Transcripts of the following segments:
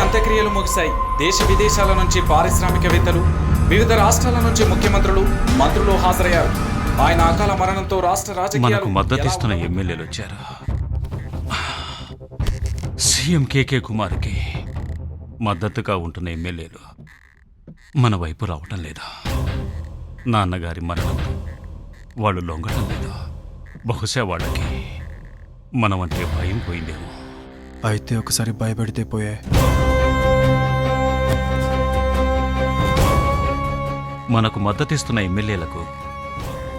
అంత్యక్రియలు ముగిశాయి. దేశ విదేశాల నుంచి పారిశ్రామికవేత్తలు, వివిధ రాష్ట్రాల నుంచి ముఖ్యమంత్రులు, మంత్రులు హాజరయ్యారు. ఆయన అకాల మరణంతో రాష్ట్ర రాజకీయాలకు మద్దతిస్తున్న ఎమ్మెల్యేలు వచ్చారు. సీఎం కేకే కుమార్కి మద్దతుగా ఉంటున్న ఎమ్మెల్యేలు మన వైపు రావటం లేదా? నాన్నగారి మరణం వాళ్ళు లొంగటం లేదు. బహుశా వాళ్ళకి మనమంటే భయం పోయిందేమో. అయితే ఒకసారి భయపెడితే పోయే. మనకు మద్దతిస్తున్న ఎమ్మెల్యేలకు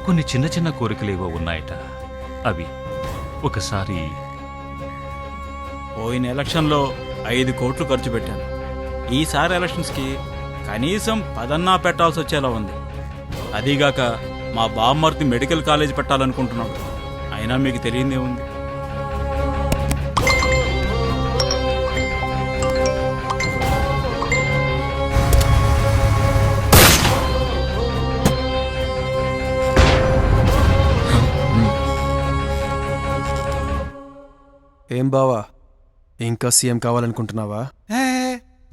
కొన్ని చిన్న చిన్న కోరికలేవో ఉన్నాయట. అవి ఒకసారి పోయిన ఎలక్షన్లో 5 కోట్లు ఖర్చు పెట్టాను. ఈసారి ఎలక్షన్స్కి కనీసం 10 పెట్టాల్సి వచ్చేలా ఉంది. అదీగాక మా బామ్మర్తి మెడికల్ కాలేజ్ పెట్టాలనుకుంటున్నాడు. అయినా మీకు తెలియదే ఉంది. ఏం బావా, ఇంకా సీఎం కావాలనుకుంటున్నావా?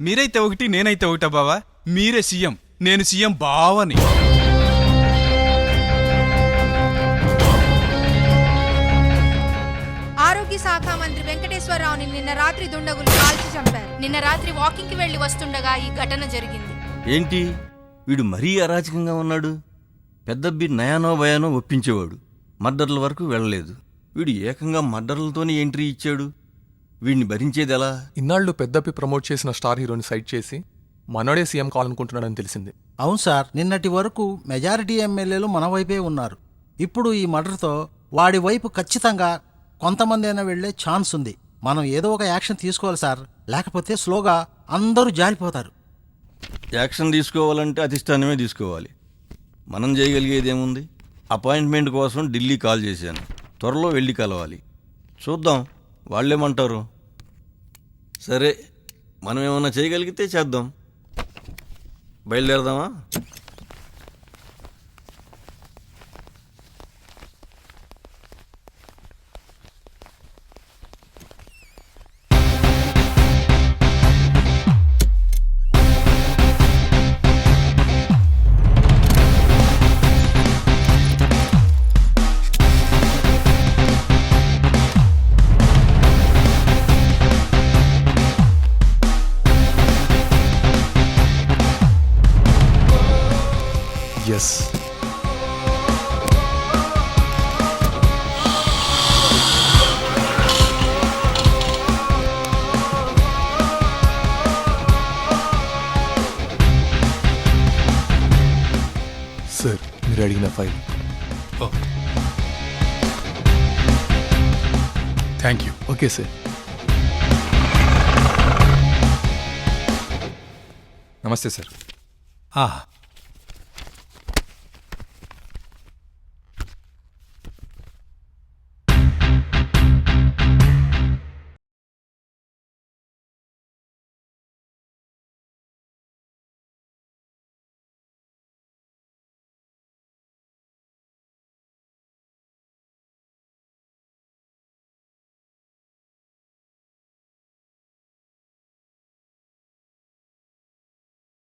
మీరైతే ఒకటి, నేనైతే ఒకటా బావా? మీరే సీఎం, నేను సీఎం బావని. ఆరోగ్య శాఖ మంత్రి వెంకటేశ్వరరావుని నిన్న రాత్రి దుండగులు కాల్చి చంపారు. నిన్న రాత్రి వాకింగ్ కి వెళ్లి వస్తుండగా ఈ ఘటన జరిగింది. ఏంటి వీడు మరీ అరాచకంగా ఉన్నాడు? పెద్దబ్బి నయానో భయానో ఒప్పించేవాడు, మర్డర్ల వరకు వెళ్ళలేదు. వీడు ఏకంగా మర్డర్లతోనే ఎంట్రీ ఇచ్చాడు. వీడిని భరించేదెలా? ఇన్నాళ్ళు పెద్దపి ప్రమోట్ చేసిన స్టార్ హీరోని సైట్ చేసి మనోడే సీఎం కావాలనుకుంటున్నాడని తెలిసింది. అవును సార్, నిన్నటి వరకు మెజారిటీ ఎమ్మెల్యేలు మన వైపే ఉన్నారు. ఇప్పుడు ఈ మర్డర్తో వాడి వైపు ఖచ్చితంగా కొంతమంది అయినా వెళ్లే ఛాన్స్ ఉంది. మనం ఏదో ఒక యాక్షన్ తీసుకోవాలి సార్, లేకపోతే స్లోగా అందరూ జారిపోతారు. యాక్షన్ తీసుకోవాలంటే అధిష్టానమే తీసుకోవాలి. మనం చేయగలిగేదేముంది? అపాయింట్మెంట్ కోసం ఢిల్లీ కాల్ చేశాను. త్వరలో వెళ్ళి కలవాలి. చూద్దాం వాళ్ళేమంటారు. సరే, మనం ఏమన్నా చేయగలిగితే చేద్దాం. బయలుదేరదామా? ఎస్, సార్ మీరు అడిగిన file. Thank you. Okay sir. నమస్తే సార్.